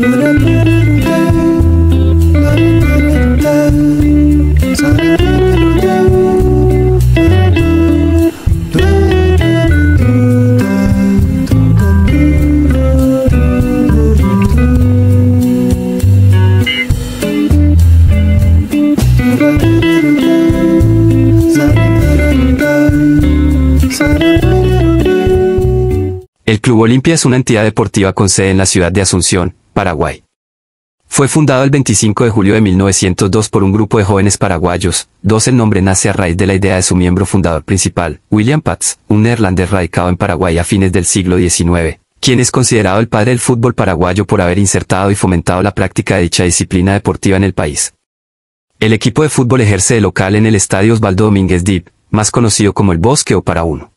El Club Olimpia es una entidad deportiva con sede en la ciudad de Asunción, Paraguay. Fue fundado el 25 de julio de 1902 por un grupo de jóvenes paraguayos. El nombre nace a raíz de la idea de su miembro fundador principal, William Pats, un neerlandés radicado en Paraguay a fines del siglo XIX, quien es considerado el padre del fútbol paraguayo por haber insertado y fomentado la práctica de dicha disciplina deportiva en el país. El equipo de fútbol ejerce de local en el Estadio Osvaldo Domínguez Dip, más conocido como El Bosque o Para Uno.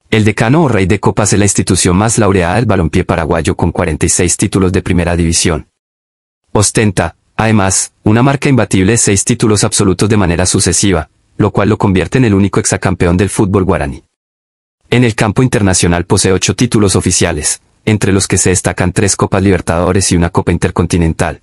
El decano o rey de copas es la institución más laureada del balompié paraguayo con 46 títulos de primera división. Ostenta, además, una marca imbatible de 6 títulos absolutos de manera sucesiva, lo cual lo convierte en el único exacampeón del fútbol guaraní. En el campo internacional posee 8 títulos oficiales, entre los que se destacan 3 Copas Libertadores y una Copa Intercontinental.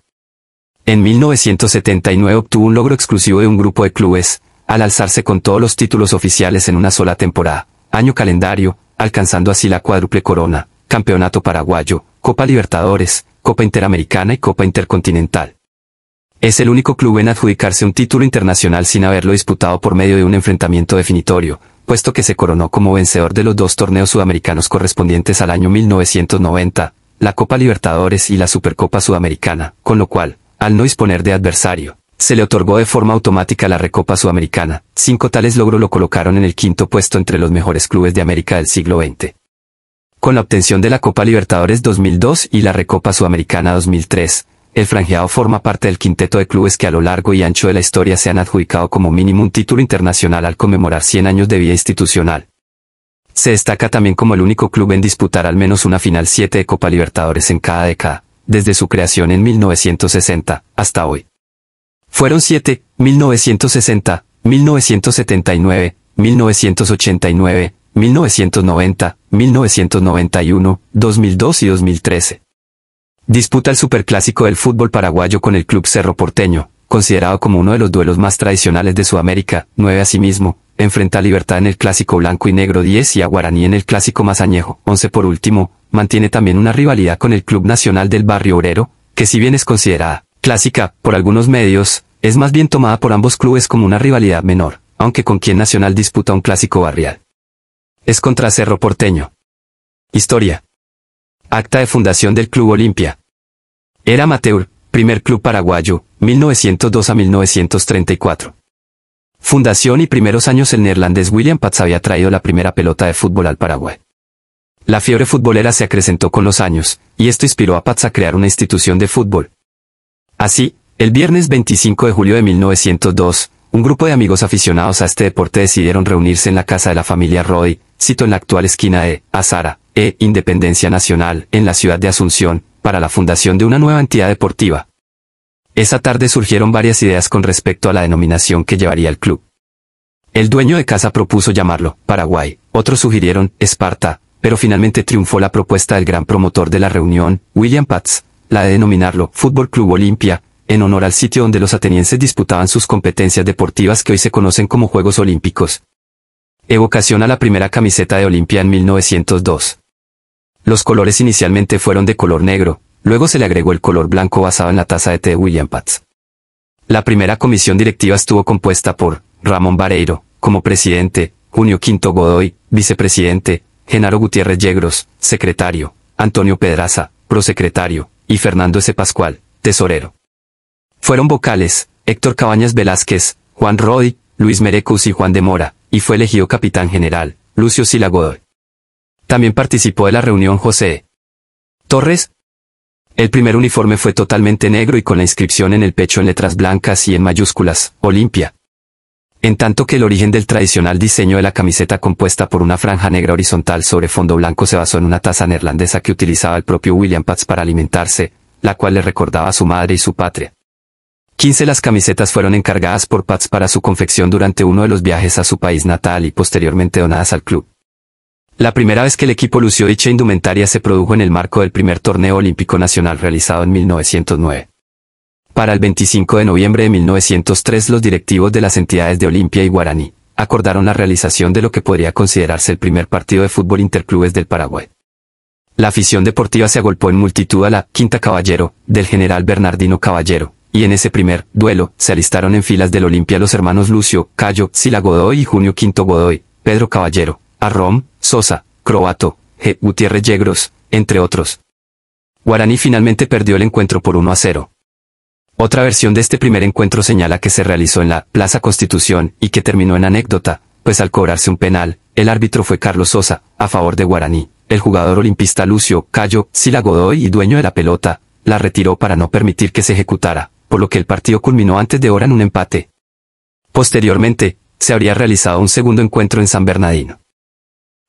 En 1979 obtuvo un logro exclusivo de un grupo de clubes, al alzarse con todos los títulos oficiales en una sola temporada, año calendario, alcanzando así la cuádruple corona, Campeonato Paraguayo, Copa Libertadores, Copa Interamericana y Copa Intercontinental. Es el único club en adjudicarse un título internacional sin haberlo disputado por medio de un enfrentamiento definitorio, puesto que se coronó como vencedor de los 2 torneos sudamericanos correspondientes al año 1990, la Copa Libertadores y la Supercopa Sudamericana, con lo cual, al no disponer de adversario, se le otorgó de forma automática la Recopa Sudamericana. 5 tales logros lo colocaron en el 5º puesto entre los mejores clubes de América del siglo XX. Con la obtención de la Copa Libertadores 2002 y la Recopa Sudamericana 2003, el franjeado forma parte del quinteto de clubes que a lo largo y ancho de la historia se han adjudicado como mínimo un título internacional al conmemorar 100 años de vida institucional. Se destaca también como el único club en disputar al menos una final 7 de Copa Libertadores en cada década, desde su creación en 1960 hasta hoy. Fueron 7, 1960, 1979, 1989, 1990, 1991, 2002 y 2013. Disputa el superclásico del fútbol paraguayo con el Club Cerro Porteño, considerado como uno de los duelos más tradicionales de Sudamérica. 9 asimismo, enfrenta a Libertad en el Clásico Blanco y Negro 10 y a Guaraní en el Clásico más añejo. 11 por último, mantiene también una rivalidad con el Club Nacional del Barrio Obrero, que si bien es considerada clásica por algunos medios, es más bien tomada por ambos clubes como una rivalidad menor, aunque con quien Nacional disputa un clásico barrial. Es contra Cerro Porteño. Historia. Acta de fundación del Club Olimpia. Era amateur, primer club paraguayo, 1902 a 1934. Fundación y primeros años el neerlandés William Pats había traído la primera pelota de fútbol al Paraguay. La fiebre futbolera se acrecentó con los años, y esto inspiró a Pats a crear una institución de fútbol. Así, el viernes 25 de julio de 1902, un grupo de amigos aficionados a este deporte decidieron reunirse en la casa de la familia Roy, sito en la actual esquina de Azara, Independencia Nacional, en la ciudad de Asunción, para la fundación de una nueva entidad deportiva. Esa tarde surgieron varias ideas con respecto a la denominación que llevaría el club. El dueño de casa propuso llamarlo Paraguay, otros sugirieron Esparta, pero finalmente triunfó la propuesta del gran promotor de la reunión, William Pats, la de denominarlo Fútbol Club Olimpia, en honor al sitio donde los atenienses disputaban sus competencias deportivas que hoy se conocen como Juegos Olímpicos. Evocación a la primera camiseta de Olimpia en 1902. Los colores inicialmente fueron de color negro, luego se le agregó el color blanco basado en la taza de té de William Pats. La primera comisión directiva estuvo compuesta por Ramón Vareiro, como presidente, Junio Quinto Godoy, vicepresidente, Genaro Gutiérrez Yegros, secretario, Antonio Pedraza, prosecretario, y Fernando S. Pascual, tesorero. Fueron vocales, Héctor Cabañas Velázquez, Juan Roy, Luis Merecus y Juan de Mora, y fue elegido capitán general, Lucio Sila Godoy. También participó de la reunión José Torres. El primer uniforme fue totalmente negro y con la inscripción en el pecho en letras blancas y en mayúsculas, Olimpia. En tanto que el origen del tradicional diseño de la camiseta compuesta por una franja negra horizontal sobre fondo blanco se basó en una taza neerlandesa que utilizaba el propio William Pats para alimentarse, la cual le recordaba a su madre y su patria. 15 las camisetas fueron encargadas por Pats para su confección durante uno de los viajes a su país natal y posteriormente donadas al club. La primera vez que el equipo lució dicha indumentaria se produjo en el marco del primer torneo olímpico nacional realizado en 1909. Para el 25 de noviembre de 1903 los directivos de las entidades de Olimpia y Guaraní acordaron la realización de lo que podría considerarse el primer partido de fútbol interclubes del Paraguay. La afición deportiva se agolpó en multitud a la Quinta Caballero, del general Bernardino Caballero, y en ese primer duelo se alistaron en filas del Olimpia los hermanos Lucio, Cayo, Sila Godoy y Junio Quinto Godoy, Pedro Caballero, Arrom, Sosa, Croato, G. Gutiérrez Yegros, entre otros. Guaraní finalmente perdió el encuentro por 1-0. Otra versión de este primer encuentro señala que se realizó en la Plaza Constitución y que terminó en anécdota, pues al cobrarse un penal, el árbitro fue Carlos Sosa, a favor de Guaraní. El jugador olimpista Lucio, Cayo, Sila Godoy y dueño de la pelota, la retiró para no permitir que se ejecutara, por lo que el partido culminó antes de hora en un empate. Posteriormente, se habría realizado un segundo encuentro en San Bernardino.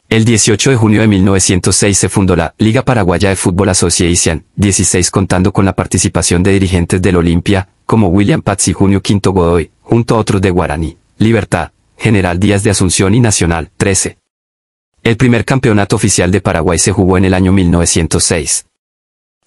El 18 de junio de 1906 se fundó la Liga Paraguaya de Fútbol Association, 16 contando con la participación de dirigentes del Olimpia, como William Paz y Junio Quinto Godoy, junto a otros de Guaraní, Libertad, General Díaz de Asunción y Nacional, 13. El primer campeonato oficial de Paraguay se jugó en el año 1906.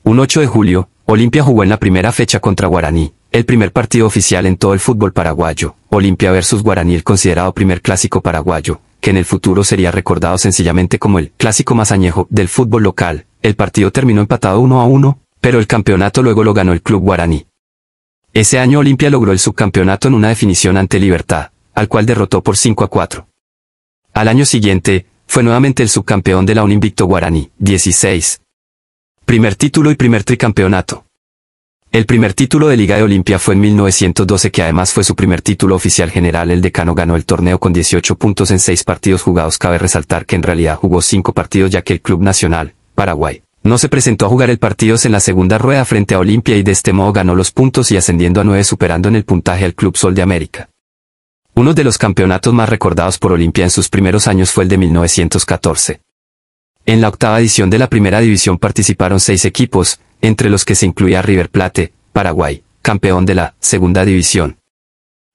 Un 8 de julio, Olimpia jugó en la primera fecha contra Guaraní, el primer partido oficial en todo el fútbol paraguayo, Olimpia versus Guaraní, el considerado primer clásico paraguayo, que en el futuro sería recordado sencillamente como el clásico más añejo del fútbol local. El partido terminó empatado 1-1, pero el campeonato luego lo ganó el club Guaraní. Ese año Olimpia logró el subcampeonato en una definición ante Libertad, al cual derrotó por 5-4. Al año siguiente, fue nuevamente el subcampeón de la un invicto Guaraní, 16. Primer título y primer tricampeonato. El primer título de Liga de Olimpia fue en 1912, que además fue su primer título oficial general. El decano ganó el torneo con 18 puntos en 6 partidos jugados. Cabe resaltar que en realidad jugó 5 partidos, ya que el Club Nacional, Paraguay, no se presentó a jugar el partido en la segunda rueda frente a Olimpia y de este modo ganó los puntos y ascendiendo a 9, superando en el puntaje al Club Sol de América. Uno de los campeonatos más recordados por Olimpia en sus primeros años fue el de 1914. En la octava edición de la primera división participaron 6 equipos, entre los que se incluía River Plate, Paraguay, campeón de la segunda división.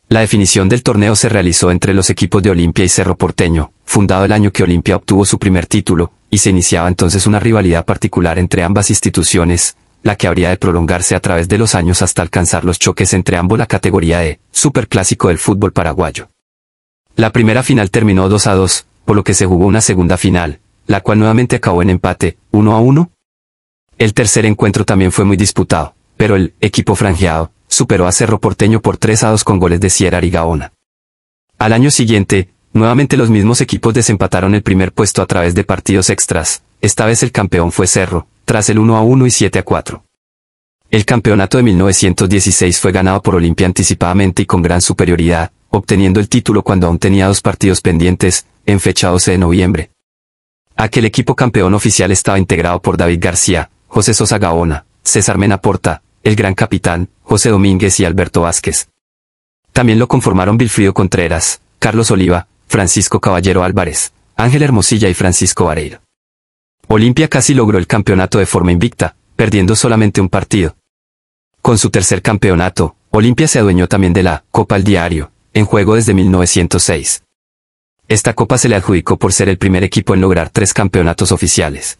La definición del torneo se realizó entre los equipos de Olimpia y Cerro Porteño, fundado el año que Olimpia obtuvo su primer título, y se iniciaba entonces una rivalidad particular entre ambas instituciones, la que habría de prolongarse a través de los años hasta alcanzar los choques entre ambos, la categoría de superclásico del fútbol paraguayo. La primera final terminó 2-2, por lo que se jugó una segunda final, la cual nuevamente acabó en empate, 1-1. El tercer encuentro también fue muy disputado, pero el equipo franjeado superó a Cerro Porteño por 3-2 con goles de Sierra y Gaona. Al año siguiente, nuevamente los mismos equipos desempataron el primer puesto a través de partidos extras. Esta vez el campeón fue Cerro, tras el 1-1 y 7-4. El campeonato de 1916 fue ganado por Olimpia anticipadamente y con gran superioridad, obteniendo el título cuando aún tenía 2 partidos pendientes, en fecha 12 de noviembre. Aquel equipo campeón oficial estaba integrado por David García, José Sosa Gaona, César Mena Porta, el gran capitán, José Domínguez y Alberto Vázquez. También lo conformaron Vilfrido Contreras, Carlos Oliva, Francisco Caballero Álvarez, Ángel Hermosilla y Francisco Vareiro. Olimpia casi logró el campeonato de forma invicta, perdiendo solamente un partido. Con su tercer campeonato, Olimpia se adueñó también de la Copa El Diario, en juego desde 1906. Esta copa se le adjudicó por ser el primer equipo en lograr 3 campeonatos oficiales.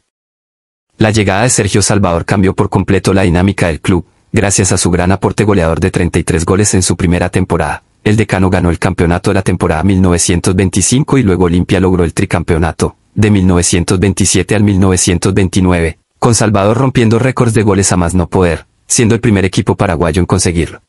La llegada de Sergio Salvador cambió por completo la dinámica del club, gracias a su gran aporte goleador de 33 goles en su primera temporada. El decano ganó el campeonato de la temporada 1925 y luego Olimpia logró el tricampeonato, de 1927 al 1929, con Salvador rompiendo récords de goles a más no poder, siendo el primer equipo paraguayo en conseguirlo.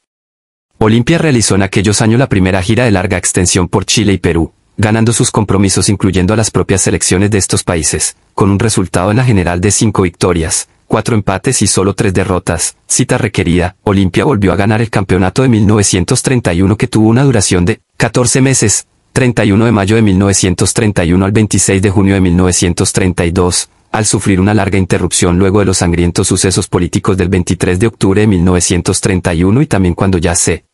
Olimpia realizó en aquellos años la primera gira de larga extensión por Chile y Perú, ganando sus compromisos incluyendo a las propias selecciones de estos países, con un resultado en la general de 5 victorias, 4 empates y solo 3 derrotas. Cita requerida, Olimpia volvió a ganar el campeonato de 1931 que tuvo una duración de 14 meses, 31 de mayo de 1931 al 26 de junio de 1932, al sufrir una larga interrupción luego de los sangrientos sucesos políticos del 23 de octubre de 1931 y también cuando ya se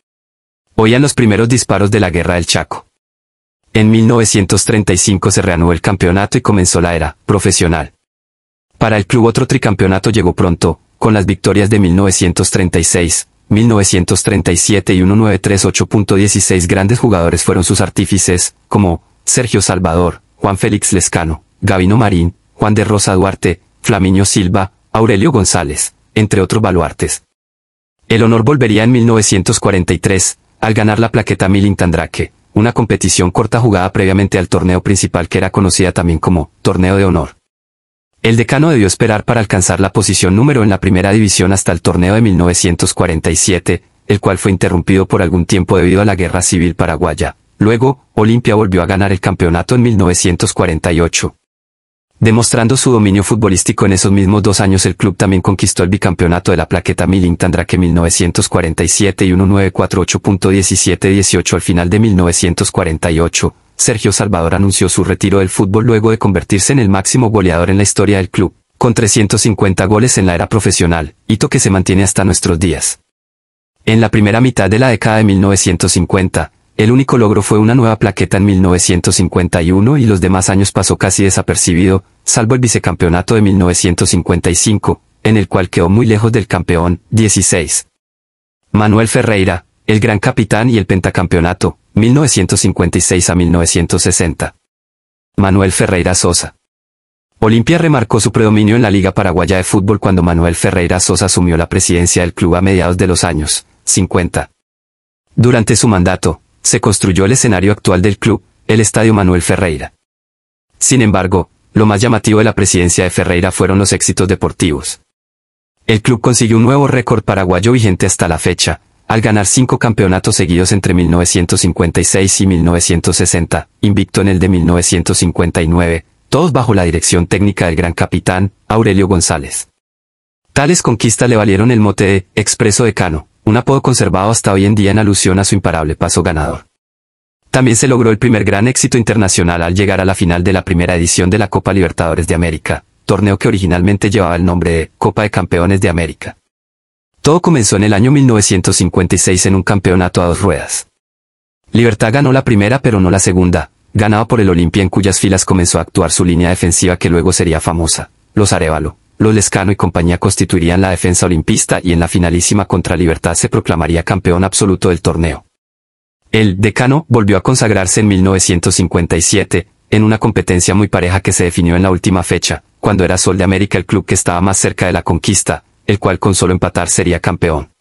oían los primeros disparos de la Guerra del Chaco. En 1935 se reanudó el campeonato y comenzó la era profesional. Para el club otro tricampeonato llegó pronto, con las victorias de 1936, 1937 y 1938. Grandes jugadores fueron sus artífices, como Sergio Salvador, Juan Félix Lescano, Gavino Marín, Juan de Rosa Duarte, Flaminio Silva, Aurelio González, entre otros baluartes. El honor volvería en 1943, al ganar la plaqueta Milintandrake, una competición corta jugada previamente al torneo principal que era conocida también como Torneo de Honor. El decano debió esperar para alcanzar la posición número en la primera división hasta el torneo de 1947, el cual fue interrumpido por algún tiempo debido a la Guerra Civil Paraguaya. Luego, Olimpia volvió a ganar el campeonato en 1948. Demostrando su dominio futbolístico en esos mismos 2 años, el club también conquistó el bicampeonato de la plaqueta Milintandrake 1947 y 1948.1718. Al final de 1948, Sergio Salvador anunció su retiro del fútbol luego de convertirse en el máximo goleador en la historia del club, con 350 goles en la era profesional, hito que se mantiene hasta nuestros días. En la primera mitad de la década de 1950, el único logro fue una nueva plaqueta en 1951 y los demás años pasó casi desapercibido, salvo el vicecampeonato de 1955, en el cual quedó muy lejos del campeón, 16. Manuel Ferreira, el gran capitán, y el pentacampeonato, 1956 a 1960. Manuel Ferreira Sosa. Olimpia remarcó su predominio en la Liga Paraguaya de Fútbol cuando Manuel Ferreira Sosa asumió la presidencia del club a mediados de los años 50. Durante su mandato, se construyó el escenario actual del club, el Estadio Manuel Ferreira. Sin embargo, lo más llamativo de la presidencia de Ferreira fueron los éxitos deportivos. El club consiguió un nuevo récord paraguayo vigente hasta la fecha, al ganar 5 campeonatos seguidos entre 1956 y 1960, invicto en el de 1959, todos bajo la dirección técnica del gran capitán, Aurelio González. Tales conquistas le valieron el mote de Expreso Decano, un apodo conservado hasta hoy en día en alusión a su imparable paso ganador. También se logró el primer gran éxito internacional al llegar a la final de la primera edición de la Copa Libertadores de América, torneo que originalmente llevaba el nombre de Copa de Campeones de América. Todo comenzó en el año 1956 en un campeonato a 2 ruedas. Libertad ganó la primera pero no la segunda, ganado por el Olimpia, en cuyas filas comenzó a actuar su línea defensiva que luego sería famosa. Los Arévalo, los Lescano y compañía constituirían la defensa olimpista y en la finalísima contra Libertad se proclamaría campeón absoluto del torneo. El Decano volvió a consagrarse en 1957, en una competencia muy pareja que se definió en la última fecha, cuando era Sol de América el club que estaba más cerca de la conquista, el cual con solo empatar sería campeón.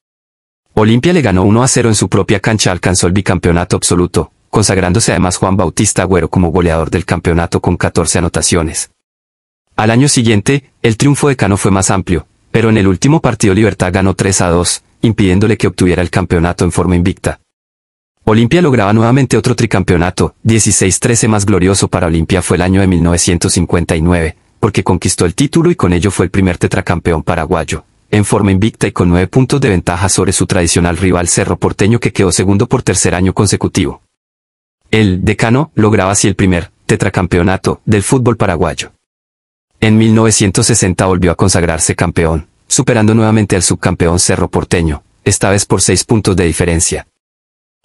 Olimpia le ganó 1-0 en su propia cancha, alcanzó el bicampeonato absoluto, consagrándose además Juan Bautista Agüero como goleador del campeonato con 14 anotaciones. Al año siguiente, el triunfo decano fue más amplio, pero en el último partido Libertad ganó 3-2, impidiéndole que obtuviera el campeonato en forma invicta. Olimpia lograba nuevamente otro tricampeonato, 16-13. Más glorioso para Olimpia fue el año de 1959, porque conquistó el título y con ello fue el primer tetracampeón paraguayo, en forma invicta y con 9 puntos de ventaja sobre su tradicional rival Cerro Porteño, que quedó segundo por tercer año consecutivo. El Decano lograba así el primer tetracampeonato del fútbol paraguayo. En 1960 volvió a consagrarse campeón, superando nuevamente al subcampeón Cerro Porteño, esta vez por 6 puntos de diferencia.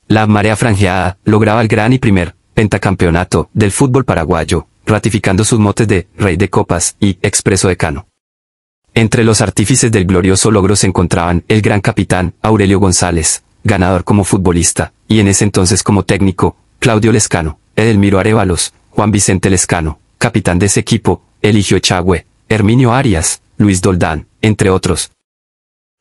La Marea Franjeada lograba el gran y primer pentacampeonato del fútbol paraguayo, ratificando sus motes de Rey de Copas y Expreso Decano. Entre los artífices del glorioso logro se encontraban el gran capitán Aurelio González, ganador como futbolista, y en ese entonces como técnico, Claudio Lescano, Edelmiro Arévalos, Juan Vicente Lescano, capitán de ese equipo, Eligio Echagüe, Herminio Arias, Luis Doldán, entre otros.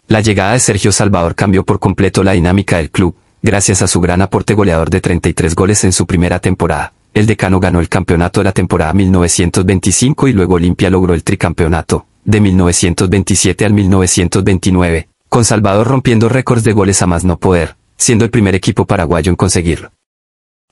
La llegada de Sergio Salvador cambió por completo la dinámica del club, gracias a su gran aporte goleador de 33 goles en su primera temporada. El Decano ganó el campeonato de la temporada 1925 y luego Olimpia logró el tricampeonato, de 1927 al 1929, con Salvador rompiendo récords de goles a más no poder, siendo el primer equipo paraguayo en conseguirlo.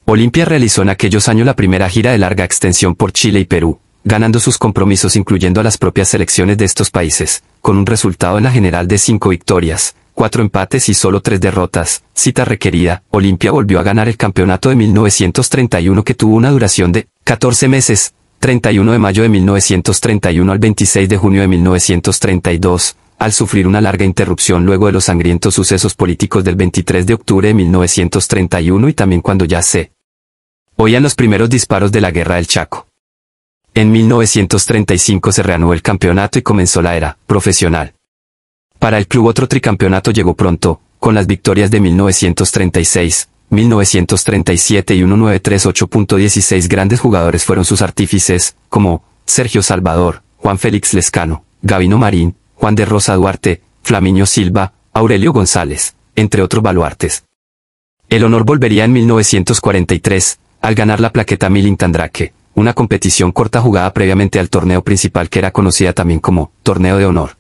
Olimpia realizó en aquellos años la primera gira de larga extensión por Chile y Perú, ganando sus compromisos incluyendo a las propias selecciones de estos países, con un resultado en la general de 5 victorias, 4 empates y solo 3 derrotas, cita requerida. Olimpia volvió a ganar el campeonato de 1931 que tuvo una duración de 14 meses, 31 de mayo de 1931 al 26 de junio de 1932, al sufrir una larga interrupción luego de los sangrientos sucesos políticos del 23 de octubre de 1931 y también cuando ya se oían los primeros disparos de la Guerra del Chaco. En 1935 se reanudó el campeonato y comenzó la era profesional. Para el club otro tricampeonato llegó pronto, con las victorias de 1936, 1937 y 1938. 16 grandes jugadores fueron sus artífices, como Sergio Salvador, Juan Félix Lescano, Gavino Marín, Juan de Rosa Duarte, Flaminio Silva, Aurelio González, entre otros baluartes. El honor volvería en 1943, al ganar la plaqueta Milintandrake, una competición corta jugada previamente al torneo principal que era conocida también como Torneo de Honor.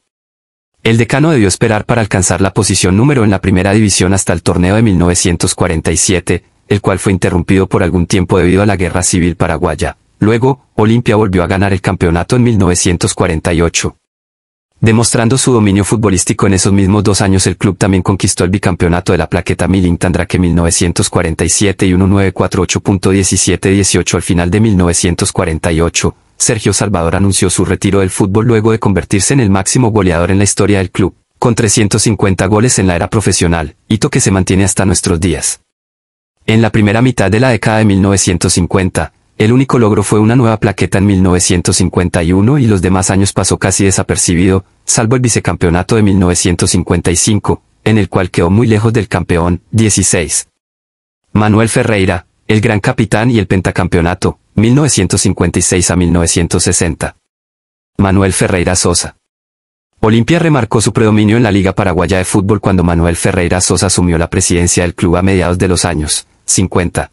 El decano debió esperar para alcanzar la posición número en la primera división hasta el torneo de 1947, el cual fue interrumpido por algún tiempo debido a la Guerra Civil Paraguaya. Luego, Olimpia volvió a ganar el campeonato en 1948. Demostrando su dominio futbolístico en esos mismos 2 años, el club también conquistó el bicampeonato de la plaqueta Milintandrake 1947 y 1948.1718. Al final de 1948, Sergio Salvador anunció su retiro del fútbol luego de convertirse en el máximo goleador en la historia del club, con 350 goles en la era profesional, hito que se mantiene hasta nuestros días. En la primera mitad de la década de 1950, el único logro fue una nueva plaqueta en 1951 y los demás años pasó casi desapercibido, salvo el vicecampeonato de 1955, en el cual quedó muy lejos del campeón, 16. Manuel Ferreira, el gran capitán, y el pentacampeonato, 1956 a 1960. Manuel Ferreira Sosa. Olimpia remarcó su predominio en la Liga Paraguaya de Fútbol cuando Manuel Ferreira Sosa asumió la presidencia del club a mediados de los años 50.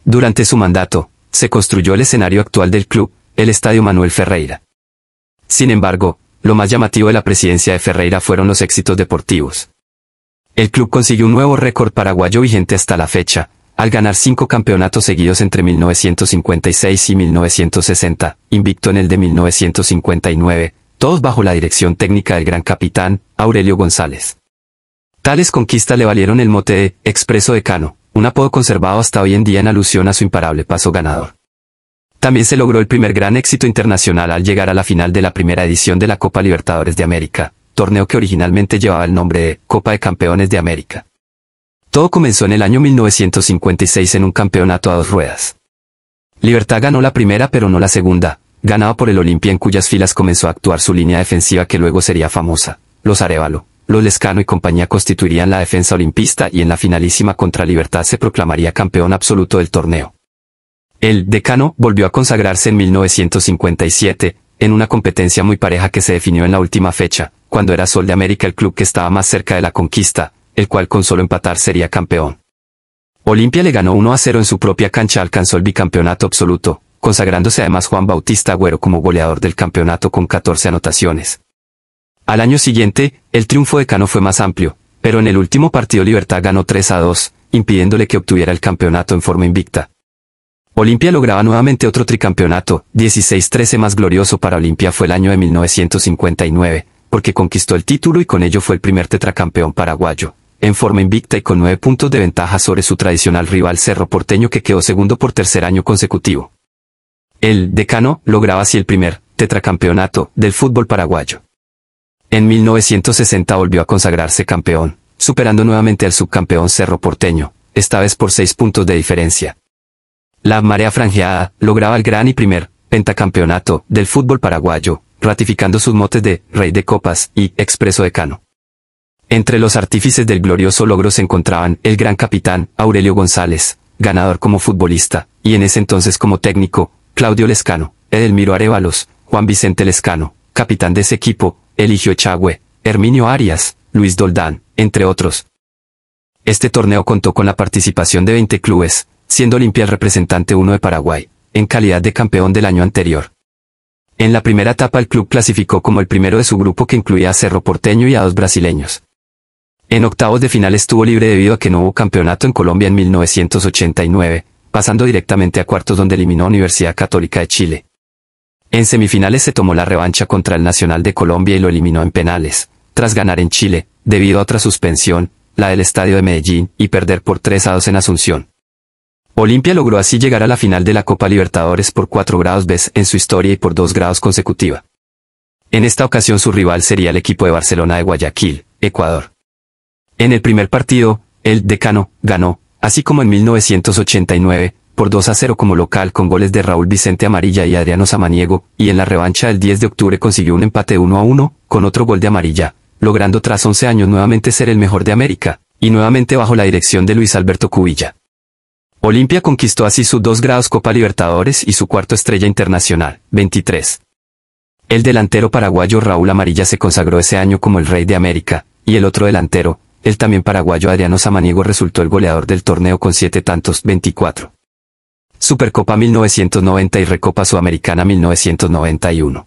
Durante su mandato, se construyó el escenario actual del club, el Estadio Manuel Ferreira. Sin embargo, lo más llamativo de la presidencia de Ferreira fueron los éxitos deportivos. El club consiguió un nuevo récord paraguayo vigente hasta la fecha, al ganar 5 campeonatos seguidos entre 1956 y 1960, invicto en el de 1959, todos bajo la dirección técnica del gran capitán, Aurelio González. Tales conquistas le valieron el mote de Expreso Decano, un apodo conservado hasta hoy en día en alusión a su imparable paso ganador. También se logró el primer gran éxito internacional al llegar a la final de la primera edición de la Copa Libertadores de América, torneo que originalmente llevaba el nombre de Copa de Campeones de América. Todo comenzó en el año 1956 en un campeonato a 2 ruedas. Libertad ganó la primera pero no la segunda, ganado por el Olimpia, en cuyas filas comenzó a actuar su línea defensiva que luego sería famosa. Los Arévalo, los Lescano y compañía constituirían la defensa olimpista y en la finalísima contra Libertad se proclamaría campeón absoluto del torneo. El decano volvió a consagrarse en 1957, en una competencia muy pareja que se definió en la última fecha, cuando era Sol de América el club que estaba más cerca de la conquista, el cual con solo empatar sería campeón. Olimpia le ganó 1-0 en su propia cancha, alcanzó el bicampeonato absoluto, consagrándose además Juan Bautista Agüero como goleador del campeonato con 14 anotaciones. Al año siguiente, el triunfo decano fue más amplio, pero en el último partido Libertad ganó 3-2, impidiéndole que obtuviera el campeonato en forma invicta. Olimpia lograba nuevamente otro tricampeonato, 16-13. Más glorioso para Olimpia fue el año de 1959, porque conquistó el título y con ello fue el primer tetracampeón paraguayo, en forma invicta y con 9 puntos de ventaja sobre su tradicional rival Cerro Porteño, que quedó segundo por tercer año consecutivo. El decano lograba así el primer tetracampeonato del fútbol paraguayo. En 1960 volvió a consagrarse campeón, superando nuevamente al subcampeón Cerro Porteño, esta vez por 6 puntos de diferencia. La marea franjeada lograba el gran y primer pentacampeonato del fútbol paraguayo, ratificando sus motes de Rey de Copas y Expreso Decano. Entre los artífices del glorioso logro se encontraban el gran capitán Aurelio González, ganador como futbolista, y en ese entonces como técnico, Claudio Lescano, Edelmiro Arévalos, Juan Vicente Lescano, capitán de ese equipo, Eligio Echagüe, Herminio Arias, Luis Doldán, entre otros. Este torneo contó con la participación de 20 clubes, siendo Olimpia el representante 1 de Paraguay, en calidad de campeón del año anterior. En la primera etapa el club clasificó como el primero de su grupo, que incluía a Cerro Porteño y a 2 brasileños. En octavos de final estuvo libre debido a que no hubo campeonato en Colombia en 1989, pasando directamente a cuartos donde eliminó a Universidad Católica de Chile. En semifinales se tomó la revancha contra el Nacional de Colombia y lo eliminó en penales, tras ganar en Chile, debido a otra suspensión, la del Estadio de Medellín, y perder por 3-2 en Asunción. Olimpia logró así llegar a la final de la Copa Libertadores por 4 veces en su historia y por 2 consecutiva. En esta ocasión su rival sería el equipo de Barcelona de Guayaquil, Ecuador. En el primer partido, el decano ganó, así como en 1989, por 2-0 como local con goles de Raúl Vicente Amarilla y Adriano Samaniego, y en la revancha del 10 de octubre consiguió un empate 1-1, con otro gol de Amarilla, logrando tras 11 años nuevamente ser el mejor de América, y nuevamente bajo la dirección de Luis Alberto Cubilla. Olimpia conquistó así sus 2 grados Copa Libertadores y su cuarto estrella internacional, 23. El delantero paraguayo Raúl Amarilla se consagró ese año como el Rey de América, y el otro delantero, el también paraguayo Adriano Samaniego, resultó el goleador del torneo con 7 tantos, 24. Supercopa 1990 y Recopa Sudamericana 1991.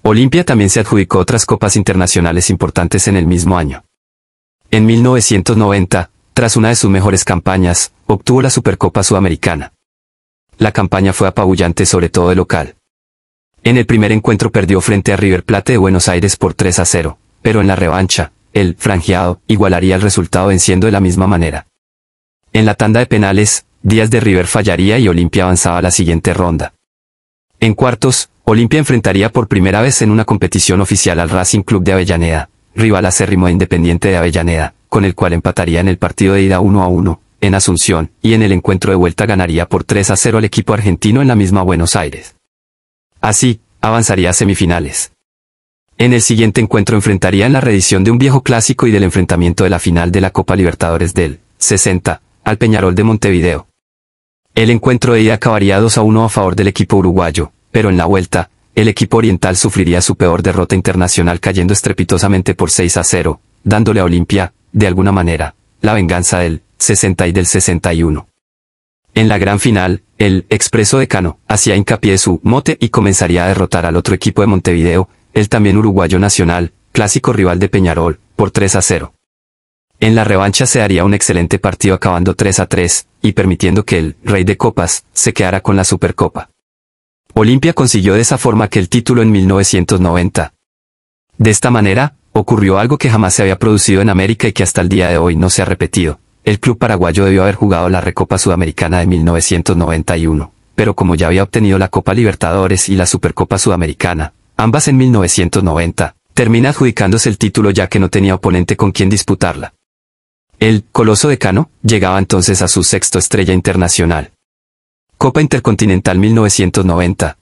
Olimpia también se adjudicó otras copas internacionales importantes en el mismo año. En 1990, tras una de sus mejores campañas, obtuvo la Supercopa Sudamericana. La campaña fue apabullante, sobre todo de local. En el primer encuentro perdió frente a River Plate de Buenos Aires por 3-0, pero en la revancha, el franjeado igualaría el resultado venciendo de la misma manera. En la tanda de penales, Díaz de River fallaría y Olimpia avanzaba a la siguiente ronda. En cuartos, Olimpia enfrentaría por primera vez en una competición oficial al Racing Club de Avellaneda, rival acérrimo de Independiente de Avellaneda, con el cual empataría en el partido de ida 1-1, en Asunción, y en el encuentro de vuelta ganaría por 3-0 al equipo argentino en la misma Buenos Aires. Así, avanzaría a semifinales. En el siguiente encuentro enfrentaría en la reedición de un viejo clásico y del enfrentamiento de la final de la Copa Libertadores del 60, al Peñarol de Montevideo. El encuentro de ida acabaría 2-1 a favor del equipo uruguayo, pero en la vuelta, el equipo oriental sufriría su peor derrota internacional cayendo estrepitosamente por 6-0, dándole a Olimpia, de alguna manera, la venganza del 60 y del 61. En la gran final, el Expreso de Cano hacía hincapié de su mote y comenzaría a derrotar al otro equipo de Montevideo, el también uruguayo Nacional, clásico rival de Peñarol, por 3-0. En la revancha se daría un excelente partido acabando 3-3, y permitiendo que el Rey de Copas se quedara con la Supercopa. Olimpia consiguió de esa forma que el título en 1990. De esta manera, ocurrió algo que jamás se había producido en América y que hasta el día de hoy no se ha repetido. El club paraguayo debió haber jugado la Recopa Sudamericana de 1991, pero como ya había obtenido la Copa Libertadores y la Supercopa Sudamericana, ambas en 1990, termina adjudicándose el título ya que no tenía oponente con quien disputarla. El Coloso de Cano llegaba entonces a su sexto estrella internacional. Copa Intercontinental 1990.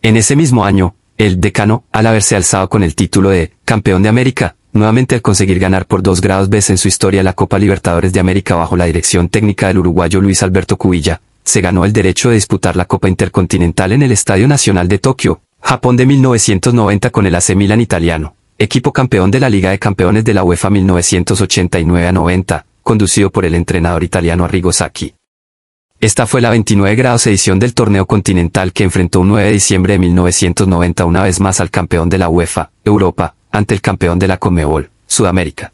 En ese mismo año, el Decano, al haberse alzado con el título de campeón de América, nuevamente al conseguir ganar por 2 grados veces en su historia la Copa Libertadores de América bajo la dirección técnica del uruguayo Luis Alberto Cubilla, se ganó el derecho de disputar la Copa Intercontinental en el Estadio Nacional de Tokio, Japón de 1990 con el AC Milan italiano, equipo campeón de la Liga de Campeones de la UEFA 1989-90, conducido por el entrenador italiano Arrigo Sacchi. Esta fue la 29 grados edición del torneo continental que enfrentó un 9 de diciembre de 1990 una vez más al campeón de la UEFA, Europa, ante el campeón de la Conmebol, Sudamérica.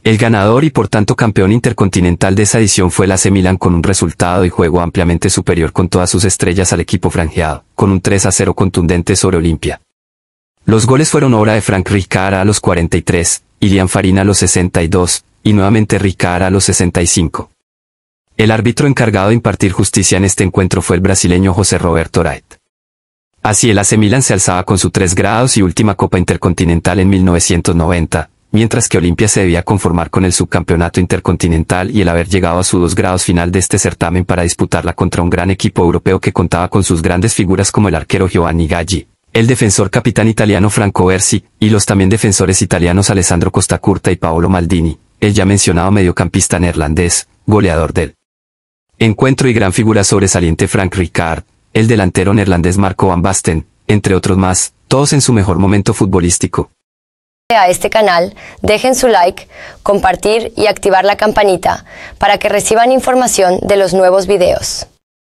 El ganador y por tanto campeón intercontinental de esa edición fue el AC Milan con un resultado y juego ampliamente superior con todas sus estrellas al equipo franjeado, con un 3-0 contundente sobre Olimpia. Los goles fueron obra de Frank Rijkaard a los 43, Ilian Farina a los 62, y nuevamente Rijkaard a los 65. El árbitro encargado de impartir justicia en este encuentro fue el brasileño José Roberto Wright. Así el AC Milan se alzaba con su 3 grados y última Copa Intercontinental en 1990, mientras que Olimpia se debía conformar con el subcampeonato intercontinental y el haber llegado a su 2 grados final de este certamen para disputarla contra un gran equipo europeo que contaba con sus grandes figuras como el arquero Giovanni Gaggi, el defensor capitán italiano Franco Versi, y los también defensores italianos Alessandro Costacurta y Paolo Maldini, el ya mencionado mediocampista neerlandés, goleador del encuentro y gran figura sobresaliente Frank Rijkaard, el delantero neerlandés Marco van Basten, entre otros más, todos en su mejor momento futbolístico. A este canal, dejen su like, compartir y activar la campanita para que reciban información de los nuevos videos.